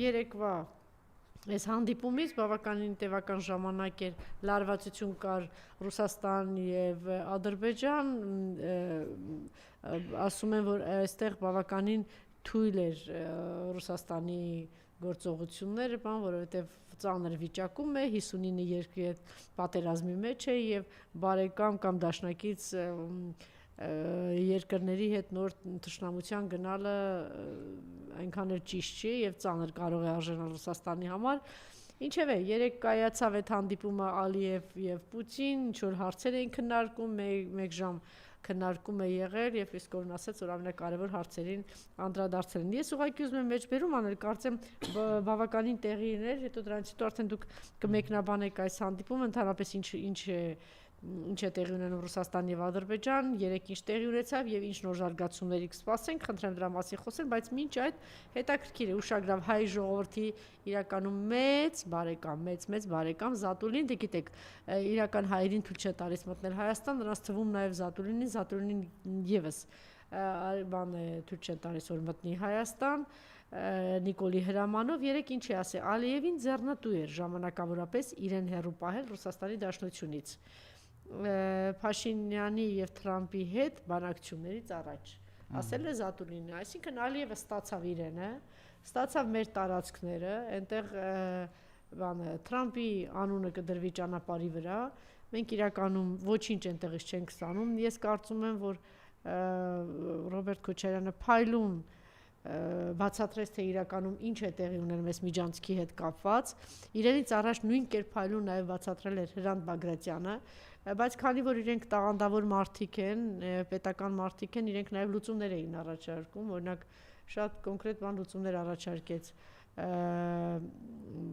երեկվա այս հանդիպումից բավականին տևական ժամանակ էր լարվածություն կար Ռուսաստան եւ Ադրբեջան, ասում են, որ այստեղ բավականին թույլ էր Ռուսաստանի գործողությունները, որովհետեւ ծանր վիճակում է 59 երկրի հետ պատերազմի մեջ է եւ բարեկամ կամ դաշնակից երկրների հետ նոր թշնամության գնալը այնքան էլ ճիշտ չի եւ ծանր կարող է արժանալ Ռուսաստանի համար։ Ինչևէ, երեք կայացավ այդ հանդիպումը Ալիև եւ Պուտին, ինչ որ հարցեր էին քննարկում, մեկ ժամ քննարկում է եղել եւ իսկորեն ասած, որ ամենակարևոր հարցերին անդրադարձել են։ Ես ուղղակի ուզում եմ մեջբերում անել, կարծեմ բավականին տեղի էր, հետո դրանից հետո արդեն դուք կմեկնաբանեք այս հանդիպումը, ընդհանրապես ինչ է տեղի ունենում Ռուսաստան եւ Ադրբեջան, երեք ինչ տեղի ունեցավ եւ ինչ նոր զարգացումների կսպասենք, խնդրեմ դրա մասին խոսել, բայց մինչ այդ հետաքրքիր է ուշագրավ հայ ժողովրդի իրականում մեծ բարեկամ Զատուլին, դե գիտեք, իրական հայերին թույլ չէ տալիս մտնել Հայաստան, նրանց թվում նաեւ Զատուլինին եւս թույլ չէ տալիս որ մտնի Հայաստան, Նիկոլի հրամանով երեք ինչ է ասել, Ալիևին ձեռնտու էր ժամանակավորապես իրեն հեռու պահել Ռուսաստանի Դաշնությունից Փաշինյանի եւ Թրամփի հետ բանակցություններից առաջ ասել է Զատուլինը, այսինքն Ալիևը ստացավ իրենը, ստացավ մեր տարածքները, այնտեղ Թրամփի անունը կդրվի ճանապարհի վրա, մենք իրականում ոչինչ այնտեղից չենք ստանում, ես կարծում եմ, որ Ռոբերտ Քոչարյանը փայլուն բացատրեց, թե իրականում ինչ է տեղի ունենում այս միջանցքի հետ կապված, իրենից առաջ նույն կերպ փայլուն նաև բացատրել էր Հրանտ Բագրատյանը, բայց քանի որ իրենք տաղանդավոր մարդիկ են, պետական մարդիկ են, իրենք նաև լուծումներ էին առաջարկում, օրինակ շատ կոնկրետ բան լուծումներ առաջարկեց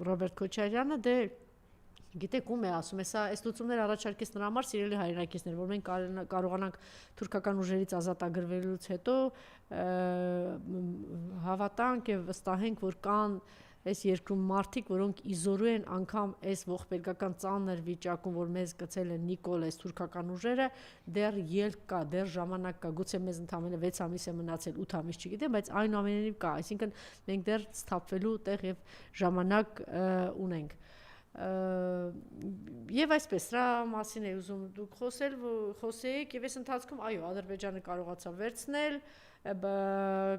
Ռոբերտ Քոչարյանը, դե գիտեք ում է ասում, այս լուծումներ առաջարկեց նրա համար սիրելի հայրենակիցներ, որ մենք կարողանանք թուրքական ուժերից ազատագրվելուց հետո հավատանք եւ վստահենք, որ կան այս երկրում մարդիկ, որոնք իզորու են անգամ այս ողբերգական ծանր վիճակում, որ մեզ գցել են Նիկոլ այս թուրքական ուժերը, դեռ ելք կա, դեռ ժամանակ կա, գուցե մեզ ընդամենը 6 ամիս է մնացել, 8 ամիս չգիտեմ, բայց այնուամենայնիվ կա, այսինքն մենք դեռ սթափվելու տեղ եւ ժամանակ ունենք։ Եվ այսպես սրա մասին է ուզում դուք խոսեիք եւ այս ընթացքում այո Ադրբեջանը կարողացավ վերցնել,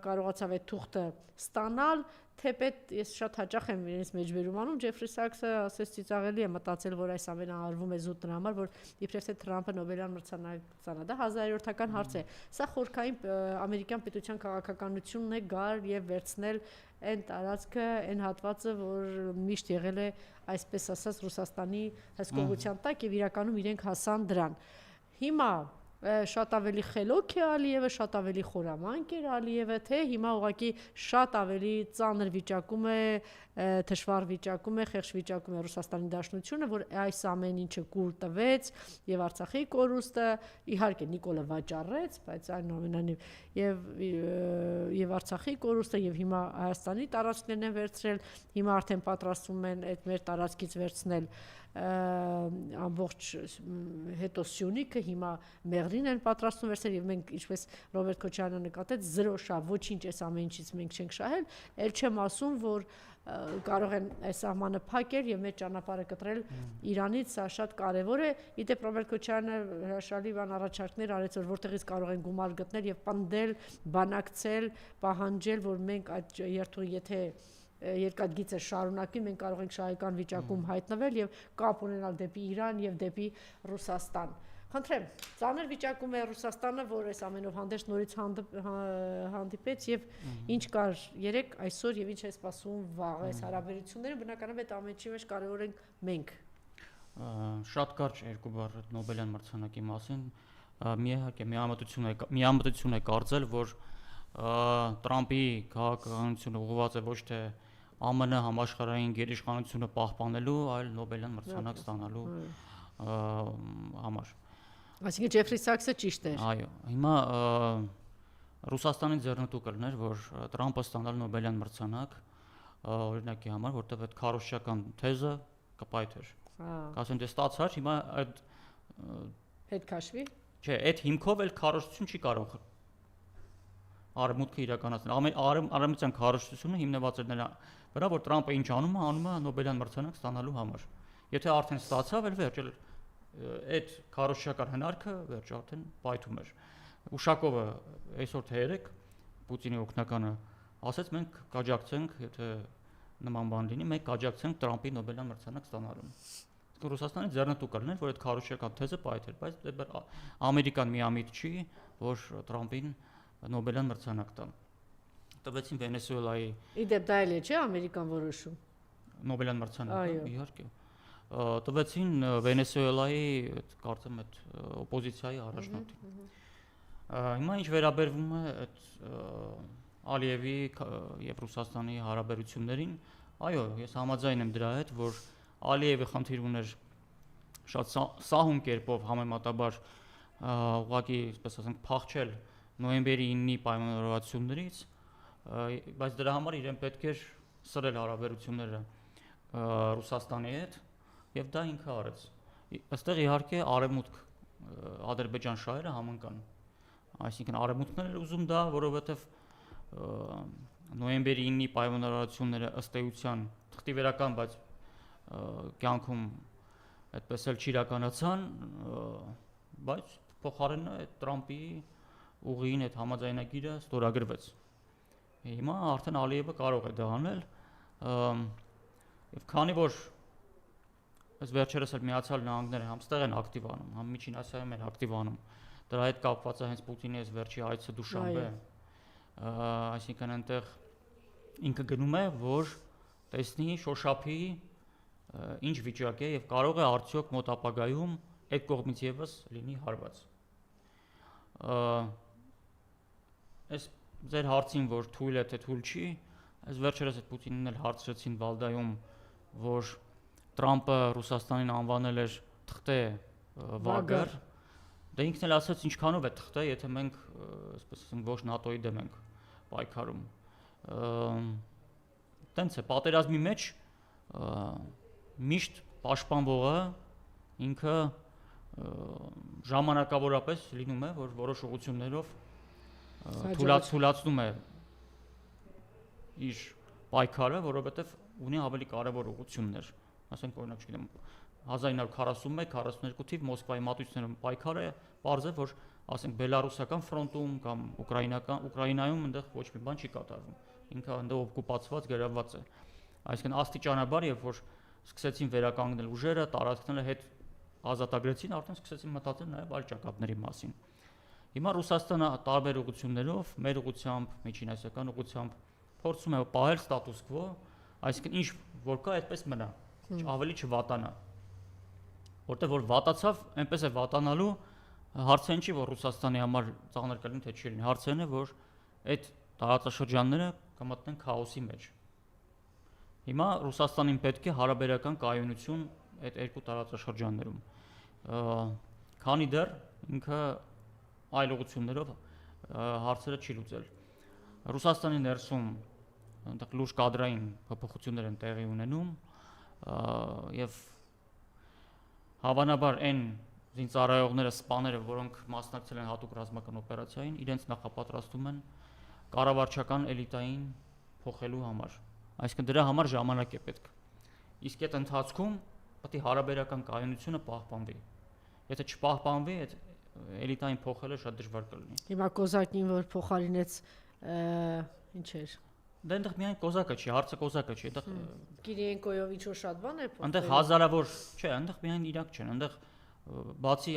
կարողացավ այդ թուղթը ստանալ, թեպետ ես շատ հաճախ եմ իրենց մեջբերում անում, Ջեֆրի Սաքսը ասես ծիծաղելի է մտածել, որ այս ամենը արվում է զուտ նրա համար, որ իբրև թե Թրամփը Նոբելյան մրցանակ ստանա, դա 1000-րդական հարց է։ Սա խորքային ամերիկյան պետության քաղաքականությունն է գալ եւ վերցնել այն տարածքը, այն հատվածը, որ միշտ եղել է, այսպես ասած, Ռուսաստանի հսկողության տակ եւ իրականում իրենք հասան դրան։ Հիմա շատ ավելի խելոք է Ալիևը, շատ ավելի խորամանկ է Ալիևը, թե հիմա ուղղակի շատ ավելի ծանր վիճակում է, թշվառ վիճակում է, խեղճ վիճակում է Ռուսաստանի Դաշնությունը, որ այս ամեն ինչը կուլ տվեց եւ Արցախի կորուստը, իհարկե Նիկոլը վաճառեց, բայց այնուամենայնիվ եւ Արցախի կորուստը եւ հիմա Հայաստանի տարածքներն են վերցրել, հիմա արդեն պատրաստվում են այդ մեր տարածքից վերցնել ամբողջ հետո Սյունիքը, հիմա Մեղրին են պատրաստում վերցնել եւ մենք ինչպես Ռոբերտ Քոչարյանը նկատեց 0 շահ, ոչինչ այս ամեն ինչից մենք չենք շահել, ել չեմ ասում, որ կարող են այս սահմանը փակել եւ մեր ճանապարհը կտրել Իրանից, սա շատ կարեւոր է։ Իդեպ Ռոբերտ Քոչարյանը հրաշալի բան առաջարկներ արեց, որ որտեղից կարող են գումար գտնել եւ պնդել, բանակցել, պահանջել, որ մենք այդ երթուղի եթե երկաթգիծը շարունակի, մենք կարող ենք շահեկան վիճակում հայտնվել եւ կապ ունենալ դեպի Իրան եւ դեպի Ռուսաստան։ Խնդրեմ, ծանր վիճակում է Ռուսաստանը, որ այս ամենով հանդերձ նորից հանդիպեց եւ ինչ կար երեք, այսօր եւ ինչ է սպասվում վաղ այս հարաբերությունները, բնականաբար այդ ամենի մեջ կարեւոր ենք մենք։ Շատ կարճ երկու բառ Նոբելյան մրցանակի մասին, միահակ միամտություն է կարծել, որ Տրամփի քաղաքականությունը ուղղված է ոչ թե ԱՄՆ համաշխարհային գերիշխանությունը պահպանելու, այլ Նոբելյան մրցանակ ստանալու համար։ Այսինքն Ջեֆրի Սաքսը ճիշտ էր։ Այո, հիմա Ռուսաստանի ձեռնտու կլներ, որ Տրամփը ստանալ Նոբելյան մրցանակ օրինակի համար, որտեղ այդ քարոզչական թեզը կպայթեր։ Ասեմ դե ստացար, հիմա այդ հետ քաշվի։ Չէ, այդ հիմքով էլ քարոզություն չի կարող արևմուտքը իրականացնել։ Արևմտյան քարոզչությունը հիմնված էր նրա վրա, որ Տրամպը ինչ անում է Նոբելյան մրցանակ ստանալու համար։ Եթե արդեն ստացավ, էլ վերջ, այդ քարոզչական հնարքը վերջ արդեն պայթում էր։ Ուշակովը այսօր թե երեք Պուտինի օգնականը ասաց մենք կաջակցենք, եթե նման բան լինի, մենք կաջակցենք Տրամպի Նոբելյան մրցանակ ստանալուն։ Ռուսաստանի ձեռնտու կլիներ, որ այդ քարոզչական թեզը պայթեր, բայց Ամերիկան միամիտ չի, որ Տրամպին Նոբելյան մրցանակ տա։ Տվեցին Վենեսուելայի։ Իդեպ դա էլ է, չէ՞, Ամերիկան որոշում։ Նոբելյան մրցանակը, իհարկե։ Տվեցին Վենեսուելայի, կարծեմ, այդ օպոզիցիայի առաջնորդին։ Հիմա ինչ վերաբերվում է այդ Ալիևի եւ Ռուսաստանի հարաբերություններին, այո, ես համաձայն եմ դրա հետ, որ Ալիևը խնդիր ուներ շատ սահուն կերպով համեմատաբար ուղղակի, այսպես ասենք, փախչել նոյեմբերի 9-ի պայմանավորվածություններից, բայց դրա համար իրեն պետք էր սրել հարաբերությունները Ռուսաստանի հետ եւ դա ինքը արեց։ Այստեղ իհարկե արևմուտք Ադրբեջան շահերը համընկան։ Այսինքն արևմուտքն էր ուզում դա, որովհետեւ նոյեմբերի 9-ի պայմանավորվածությունները ըստ էության թղթիվերական, բայց կյանքում այդպես էլ չիրականացան, բայց փոխարենը այդ Տրամպի ուղին այդ համաձայնագիրը ստորագրվեց։ Հիմա արդեն Ալիևը կարող է դա անել, եւ քանի որ այս վերջերս էլ Միացյալ Նահանգները համստեղ են ակտիվ անում, համ Միջին Ասիայում են ակտիվ անում, դրա հետ կապված է հենց Պուտինի այս վերջի այցը Դուշանբե, այսինքն այնտեղ ինքը գնում է, որ տեսնի շոշափի ինչ վիճակ է եւ կարող է արդյոք մոտ ապագայում այդ կողմից եւս լինի հարված։ Այս ձեր հարցին, որ թույլ է թե թույլ չի, այս վերջերս այդ Պուտինին էլ հարցրեցին Վալդայում, որ Տրամպը Ռուսաստանին անվանել էր թղթե վագար, դա ինքն էլ ասաց ինչքանով է թղթե, եթե մենք, այսպես ասենք, ոչ ՆԱՏՕ-ի դեմ ենք պայքարում։ Տենց է, պատերազմի մեջ միշտ պաշտպանվողը ինքը ժամանակավորապես լինում է, որ որոշ ուղղություններով թույլատնում է իր պայքարը, որովհետև ունի ավելի կարևոր ուղղություններ։ Ասենք օրինակ, չգիտեմ, 1941-42 թիվ Մոսկվայի մատույցներում պայքարը պարզ է, որ ասենք բելարուսական ֆրոնտում կամ Ուկրաինայում այնտեղ ոչ մի բան չի կատարվում։ Ինքը այնտեղ օկուպացված, գրավված է։ Այսինքն աստիճանաբար, երբ որ սկսեցին վերականգնել ուժերը, տարածքները հետ ազատագրեցին, արդեն սկսեցին մտածել նաև այլ ճակատների մասին։ Հիմա Ռուսաստանը տարբեր ուղղություններով, մեր ուղղությամբ, միջինասիական ուղղությամբ փորձում է պահել ստատուս քվո, այսինքն ինչ որ կա, այդպես մնա, ավելի չվատանա։ Որտեղ որ վատացավ, այնպես է վատանալու, հարցը ինչի որ Ռուսաստանի համար ծանր կլինի թե չի լինի, հարցը այն է, որ այդ տարածաշրջանները կմտնեն քաոսի մեջ։ Հիմա Ռուսաստանին պետք է հարաբերական կայունություն այդ երկու տարածաշրջաններում։ Քանի դեռ ինքը այլ ուղղություններով հարցերը չի լուծել։ Ռուսաստանի ներսում այնտեղ լուրջ կադրային փոփոխություններ են տեղի ունենում եւ հավանաբար այն զինծառայողները, սպաները, որոնք մասնակցել են հատուկ ռազմական օպերացիային, իրենց նախապատրաստում են կառավարչական էլիտային փոխելու համար։ Այսինքն դրա համար ժամանակ է պետք։ Իսկ այդ ընթացքում պետք է հարաբերական կայունությունը պահպանվի։ Եթե չպահպանվի, այդ էլիտային փոխելը շատ դժվար կլինի։ Հիմա Կոզակին որ փոխարինեց ինչ էր։ Դա այնտեղ միայն Կոզակը չի, հարցը Կոզակը չի, այնտեղ Կիրիենկոյով ինչ որ շատ բան է փոխել։ Այնտեղ հազարավոր, չէ, այնտեղ միայն Իրաք չեն, այնտեղ բացի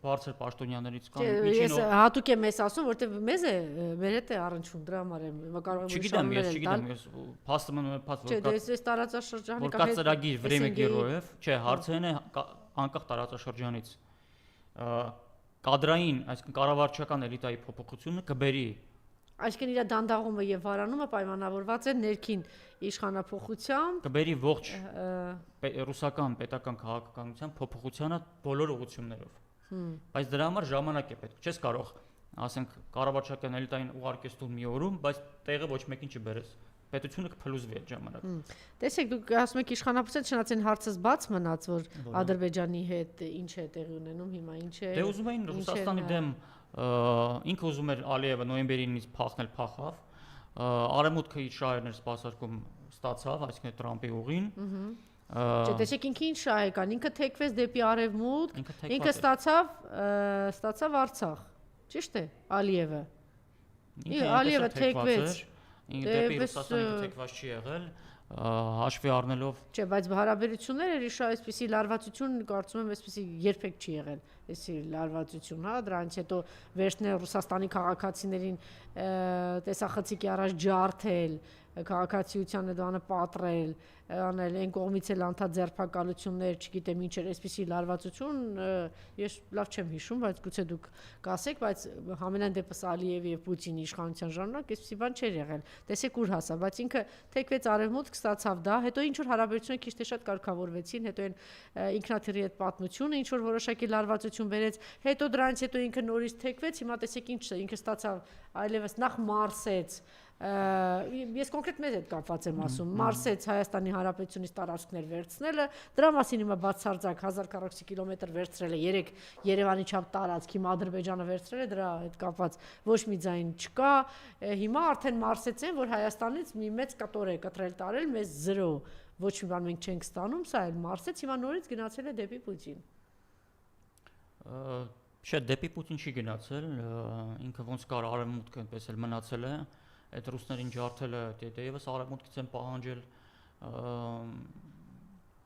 բարձր պաշտոնյաներից կան Ես հատուկ եմ ես ասում, որտեվ մեզ է մեր հետ է առնչվում, դրա համար եմ, հիմա կարող եմ չգիտեմ, ես փաստը մնում եմ փաստ, որ կա։ Չէ, ես տարածաշրջանի որ կա ծրագիր Vremya Geroyev, չէ, հարցը այն է անկախ տարածաշրջանից կադրային, այսինքն կառավարչական էլիտայի փոփոխությունը կբերի Այսինքն իր դանդաղումը եւ վարանումը պայմանավորված է ներքին իշխանափոխությամբ, կբերի ողջ ռուսական պետական քաղաքականության փոփոխությանը բոլոր ուղղություններով։ Բայց դրա համար ժամանակ է պետք։ Չես կարող, ասենք, կառավարչական էլիտային ուղարկես դու մի օրում, բայց տեղը ոչ մեկին չբերես։ Պետությունը կփլուզվի այդ ժամանակ։ Տեսեք, դուք ասում եք իշխանափոխության, չնայած հարցս բաց մնաց, որ Ադրբեջանի հետ ինչ է տեղի ունենում հիմա, ինչ է։ Դե ուզում էին Ռուսաստանի դեմ ինքը ուզում էր Ալիևը նոյեմբերին ինձ փախնել փախավ, արևմուտքը իր շահերն էր սպասարկում ստացավ, այսինքն Տրամպի ուղին, Չէ, տեսեք ինքը ինչ շահ կան, ինքը թեքվեց դեպի արևմուտք, ինքը ստացավ Արցախ, ճիշտ է, Ալիևը։ Ալիևը թեքվեց, դեպի Ռուսաստան ինքը թեքված չի եղել, հաշվի առնելով Չէ, բայց հարաբերությունները իշա այսպիսի լարվածություն կարծում եմ այսպիսի երբեք չի եղել, այսի լարվածություն, հա, դրանից հետո վերջն է Ռուսաստանի քաղաքացիներին տեսախցիկի առաջ ջարդել, քաղաքացիության դանը պատռել, անել այն կողմից էլ անդաձերբակալություններ, չգիտեմ ինչ էր, այսպիսի լարվածություն, ես լավ չեմ հիշում, բայց գուցե դուք կասեք, բայց համենայն դեպս Ալիևի եւ Պուտինի իշխանության ժամանակ այսպիսի բան չէր եղել։ Տեսեք ուր հասավ, բայց ինքը թեքվեց արևմուտք, ստացավ դա, հետո ինչ որ հարաբերությունները քիչ թե շատ կարգավորվեցին, հետո այն ինքնաթիռի այդ պատմությունը ինչ որ որոշակի լարվածություն բերեց, հետո դրանից հետո ինքը նորից թեքվեց, հիմա տեսեք ինչ է, ինքը ստացավ այլևս նախ մարսեց ես կոնկրետ մեզ հետ կապված եմ ասում, մարսեց Հայաստանի Հանրապետությունից տարածքներ վերցնելը, դրա մասին հիմա բացարձակ 1040 կիլոմետր վերցրել է 3 Երևանի չափ տարածք, հիմա Ադրբեջանը վերցրել է, դրա հետ կապված ոչ մի ձայն չկա, հիմա արդեն մարսեցին, որ Հայաստանից մի մեծ կտոր է կտրել տարել, մեզ 0, ոչ մի բան մենք չենք ստանում, սա էլ մարսեց, հիմա նորից գնացել է դեպի Պուտին։ Չէ, դեպի Պուտին չի գնացել, ինքը ոնց կար արևմուտքը այնպես էլ մնացել է, այդ ռուսներին ջարդելը դեպս արևմուտքից են պահանջել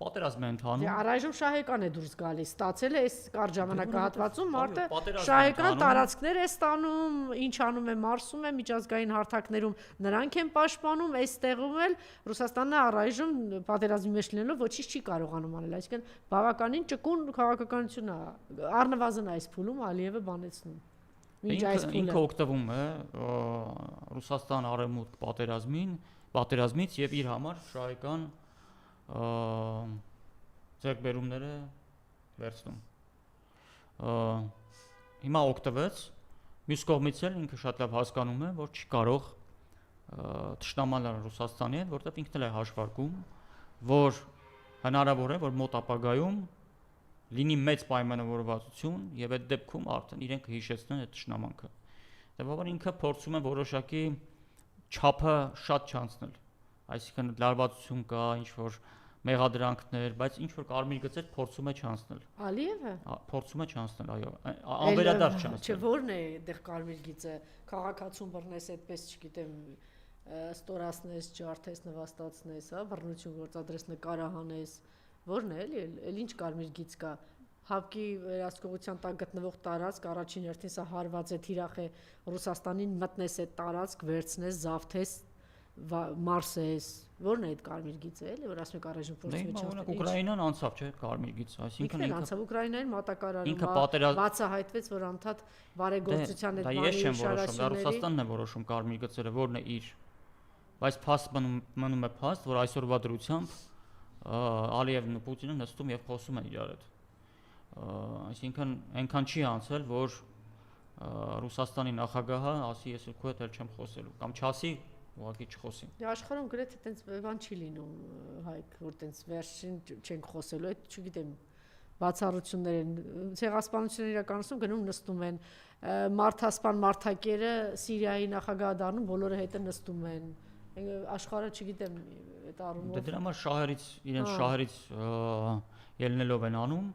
պատերազմ է ընթանում։ Առայժմ շահեկան է դուրս գալիս, ստացել է այս կարճ ժամանակահատվածում մարդը շահեկան տարածքներ է ստանում, ինչ անում է, մարսում է միջազգային հարթակներում, նրանք են պաշտպանում, այստեղում էլ Ռուսաստանը առայժմ պատերազմի մեջ լինելով ոչինչ չի կարողանում անել, այսինքն բավականին ճկուն քաղաքականություն է, առնվազն այս փուլում Ալիևը բանեցնում։ Ինքը օգտվում է Ռուսաստան արևմուտք պատերազմից եւ իր համար շահեկան ձեռքբերումները վերցնում։ Հիմա օգտվեց, մյուս կողմից էլ ինքը շատ լավ հասկանում է, որ չի կարող թշնամանալ Ռուսաստանի հետ, որտեղ ինքն էլ է հաշվարկում, որ հնարավոր է, որ մոտ ապագայում լինի մեծ պայմանավորվածություն եւ այդ դեպքում արդեն իրենք հիշեցնեն այդ թշնամանքը։ Դեպաբար ինքը փորձում է որոշակի չափը շատ չանցնել։ Այսինքն լարվածություն կա, ինչ որ մեղադրանքներ, բայց ինչ որ կարմիր գծեր փորձում է չանցնել։ Ալիևը փորձում է չանցնել, այո, անվերադարձ չանցնել։ Չէ, ո՞րն է այդտեղ կարմիր գիծը, քաղաքացուն բռնես այդպես, չգիտեմ, ստորացնես, ջարդես, նվաստացնես, հա, բռնություն գործադրես, նկարահանես, ո՞րն է, էլի ինչ կարմիր գիծ կա։ Հապկի վերահսկողության տակ գտնվող տարածք առաջին հերթին սա հարված է, թիրախ է Ռուսաստանին մտնես այդ տարածք, վերցնես, զավթես, մարսես, ո՞րն է այդ կարմիր գիծը, էլի, որ ասում եք առայժմ փորձում է չանցնել։ Ուկրաինան անցավ, չէ, կարմիր գիծ, այսինքն ինքը անցավ Ուկրաինային մատակարարում, ինքը բացահայտվեց, որ անդադ բարեգործության այդ բանի շարաշությունների։ Դա Ռուսաստանն է որոշում կարմիր գծերը, որն է իր, բայց փաստ մնում է փաստ, որ այսօրվա դրությամբ Ալիևն ու Պուտինը նստում եւ խոսում են իրար հետ։ Այսինքն այնքան չի անցել, որ Ռուսաստանի նախագահը ասի ես քո հետ էլ չեմ խոսելու կամ չասի, ուղղակի չխոսի։ Դե աշխարհում գրեթե այտենց բան չի լինում, Հայկ, որ այտենց վերջին չենք խոսելու, այդ չգիտեմ, բացառություններ են, ցեղասպանություններ իրականացնում գնում նստում են, մարդասպան մարդակերը Սիրիայի նախագահը դառնում, բոլորը հետը նստում են։ Աշխարհը չգիտեմ այդ առումով։ Դե դրա համար շահերից իրենց շահերից ելնելով են անում,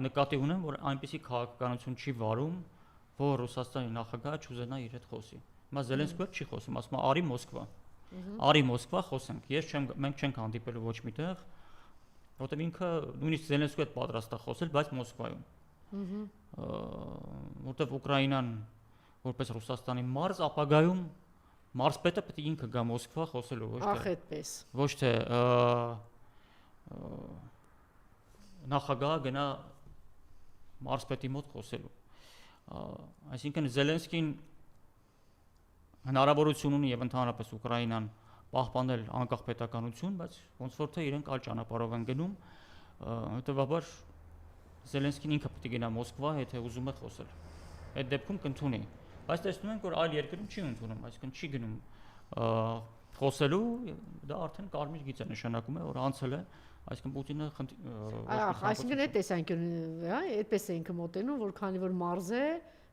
նկատի ունեմ, որ այնպիսի քաղաքականություն չի վարում, որ Ռուսաստանի նախագահը չուզենա իր հետ խոսի։ Հիմա Զելենսկին չի խոսում, ասում է արի Մոսկվա։ Արի Մոսկվա խոսենք։ Մենք չենք հանդիպելու ոչ միտեղ, որտեղ ինքը նույնիսկ Զելենսկին հետ պատրաստ է խոսել, բայց Մոսկվայում։ Որտեղ Ուկրաինան որպես Ռուսաստանի մարզ ապագայում մարզպետը պետք է ինքը գա Մոսկվա խոսելու, ոչ թե նախագահը գնա մարզպետի մոտ խոսելու։ Այսինքն Զելենսկին հնարավորություն ունի եւ ընդհանրապես Ուկրաինան պահպանել անկախ պետականություն, բայց ոնց որ թե իրենք այլ ճանապարհով են գնում, հետեւաբար Զելենսկին ինքը պետք է գնա Մոսկվա, եթե ուզում է խոսել։ Այդ դեպքում կընդունի։ Բայց տեսնում ենք, որ այլ երկրում չի ընդունում, այսինքն չի գնում խոսելու, դա արդեն կարմիր գիծ է նշանակում է, որ անցել է, այսինքն Պուտինը այսինքն այդ տեսանկյունից, հա, այդպես է ինքը մոտենում, որ քանի որ մարզ է,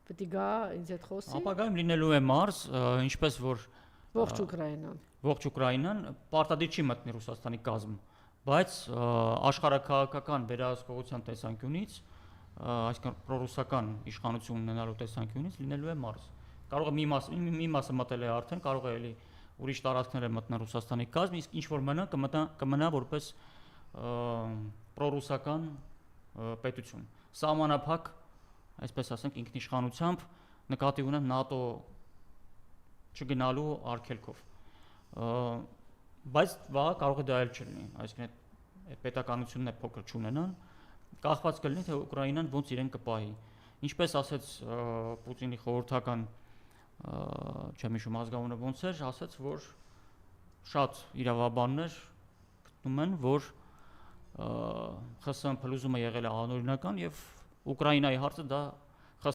պետք է գա ինձ հետ խոսի։ Ապագայում լինելու է Մարս, ինչպես որ Ողջ Ուկրաինան։ ողջ Ուկրաինան պարտադիր չի մտնի Ռուսաստանի կազմ, բայց աշխարհաքաղաքական վերահսկողության տեսանկյունից, այսինքն պրոռուսական իշխանություն ունենալու տեսանկյունից լինելու է Մարս։ Կարող է մի մասը մտել է արդեն, կարող է էլի ուրիշ տարածքներ է մտնել Ռուսաստանի կազմ, իսկ ինչ որ մնա կմնա որպես պրոռուսական պետություն։ Սահմանափակ, այսպես ասենք, ինքնիշխանությամբ նկատի ունեմ ՆԱՏՕ չգնալու արգելքով։ Բայց վաղը կարող է դա էլ չլինի, այսինքն այդ պետականությունն է փոքր չունենան, կախված կլինի թե Ուկրաինան ոնց իրեն կպահի։ Ինչպես ասեց Պուտինի խորհրդական, չեմ հիշում ազգանունը ոնց էր, ասեց, որ շատ իրավաբաններ գտնում են, որ ԽՍՀՄ փլուզումը եղել է անօրինական եւ Ուկրաինայի հարցը դա